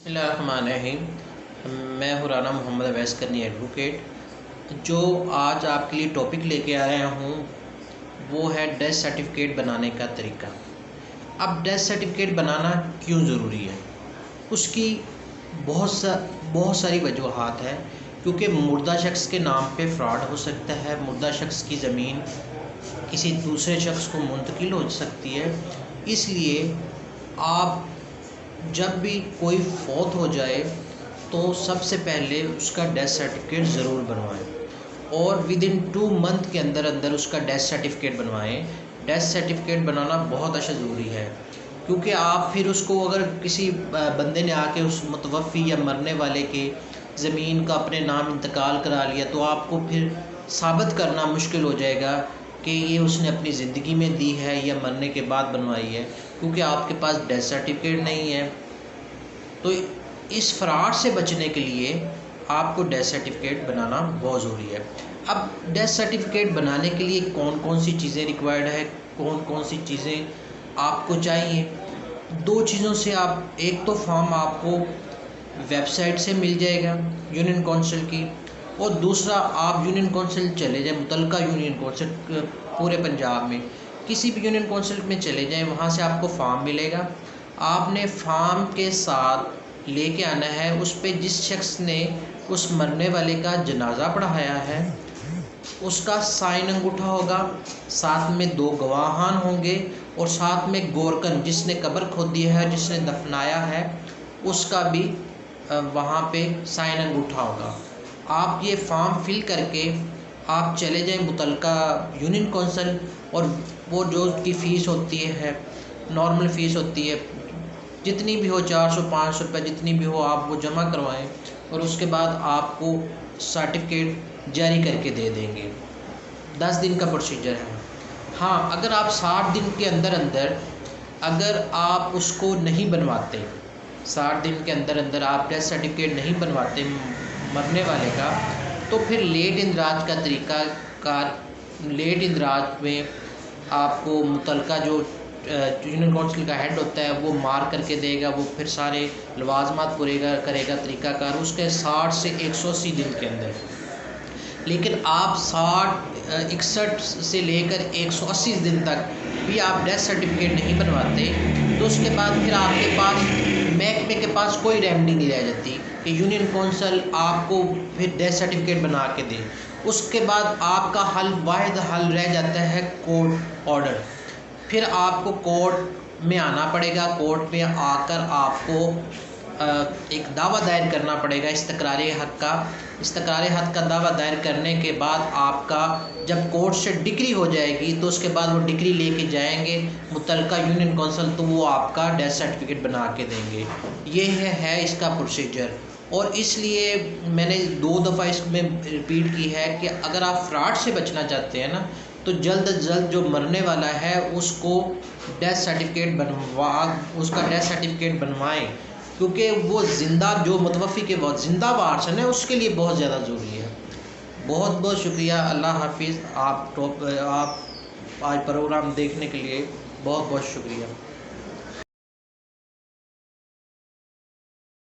بسم اللہ الرحمن الرحیم۔ میں ہوں رانا محمد اویس کرنی ایڈوکیٹ۔ جو آج آپ کے لیے ٹاپک لے کے آیا ہوں وہ ہے ڈیتھ سرٹیفکیٹ بنانے کا طریقہ۔ اب ڈیتھ سرٹیفکیٹ بنانا کیوں ضروری ہے؟ اس کی بہت ساری وجوہات ہیں، کیونکہ مردہ شخص کے نام پہ فراڈ ہو سکتا ہے، مردہ شخص کی زمین کسی دوسرے شخص کو منتقل ہو سکتی ہے۔ اس لیے آپ جب بھی کوئی فوت ہو جائے تو سب سے پہلے اس کا ڈیتھ سرٹیفکیٹ ضرور بنوائیں، اور ودن 2 منتھ کے اندر اس کا ڈیتھ سرٹیفکیٹ بنوائیں۔ ڈیتھ سرٹیفکیٹ بنانا بہت ضروری ہے، کیونکہ آپ پھر اس کو اگر کسی بندے نے آ کے اس متوفی یا مرنے والے کے زمین کا اپنے نام انتقال کرا لیا تو آپ کو پھر ثابت کرنا مشکل ہو جائے گا کہ یہ اس نے اپنی زندگی میں دی ہے یا مرنے کے بعد بنوائی ہے، کیونکہ آپ کے پاس ڈیتھ سرٹیفکیٹ نہیں ہے۔ تو اس فراڈ سے بچنے کے لیے آپ کو ڈیتھ سرٹیفکیٹ بنانا بہت ضروری ہے۔ اب ڈیتھ سرٹیفکیٹ بنانے کے لیے کون سی چیزیں ریکوائرڈ ہے، کون سی چیزیں آپ کو چاہیے؟ 2 چیزوں سے ایک تو فارم آپ کو ویب سائٹ سے مل جائے گا یونین کونسل کی، اور دوسرا آپ یونین کونسل چلے جائیں، متعلقہ یونین کونسل پورے پنجاب میں کسی بھی یونین کونسل میں چلے جائیں، وہاں سے آپ کو فارم ملے گا۔ آپ نے فارم کے ساتھ لے کے آنا ہے، اس پہ جس شخص نے اس مرنے والے کا جنازہ پڑھایا ہے اس کا سائن انگوٹھا ہوگا، ساتھ میں 2 گواہان ہوں گے، اور ساتھ میں گورکن جس نے قبر کھودی ہے، جس نے دفنایا ہے، اس کا بھی وہاں پہ سائن انگوٹھا ہوگا۔ آپ یہ فارم فل کر کے آپ چلے جائیں متعلقہ یونین کونسل، اور وہ جو کی فیس ہوتی ہے، نارمل فیس ہوتی ہے، جتنی بھی ہو 400 500 روپے جتنی بھی ہو، آپ وہ جمع کروائیں، اور اس کے بعد آپ کو سرٹیفکیٹ جاری کر کے دے دیں گے۔ 10 دن کا پروسیجر ہے۔ ہاں، اگر آپ 60 دن کے اندر اگر آپ اس کو نہیں بنواتے، 60 دن کے اندر آپ ڈیتھ سرٹیفکیٹ نہیں بنواتے مرنے والے کا، تو پھر لیٹ اندراج کا طریقہ کار، لیٹ اندراج میں آپ کو متعلقہ جو یونین کونسل کا ہیڈ ہوتا ہے وہ مار کر کے دے گا، وہ پھر سارے لوازمات کرے گا طریقہ کار اس کے 60 سے 180 دن کے اندر۔ لیکن آپ 61 سے لے کر 180 دن تک بھی آپ ڈیتھ سرٹیفکیٹ نہیں بنواتے تو اس کے بعد پھر آپ کے پاس محکمے کے پاس کوئی ریمیڈی نہیں رہ جاتی کہ یونین کونسل آپ کو پھر ڈیتھ سرٹیفکیٹ بنا کے دے۔ اس کے بعد آپ کا واحد حل رہ جاتا ہے کورٹ آرڈر۔ پھر آپ کو کورٹ میں آنا پڑے گا، کورٹ میں آ کر آپ کو ایک دعویٰ دائر کرنا پڑے گا استقرار حق کا۔ استقرار حق کا دعویٰ دائر کرنے کے بعد آپ کا جب کورٹ سے ڈگری ہو جائے گی تو اس کے بعد وہ ڈگری لے کے جائیں گے متعلقہ یونین کونسل، تو وہ آپ کا ڈیتھ سرٹیفکیٹ بنا کے دیں گے۔ یہ ہے اس کا پروسیجر، اور اس لیے میں نے 2 دفعہ اس میں ریپیٹ کی ہے کہ اگر آپ فراڈ سے بچنا چاہتے ہیں نا تو جلد از جلد جو مرنے والا ہے اس کو ڈیتھ سرٹیفکیٹ بنوائیں، کیونکہ وہ زندہ جو متوفی کے بعد زندہ وارث ہے اس کے لیے بہت زیادہ ضروری ہے۔ بہت بہت شکریہ، اللہ حافظ۔ آپ آج پروگرام دیکھنے کے لیے بہت بہت شکریہ۔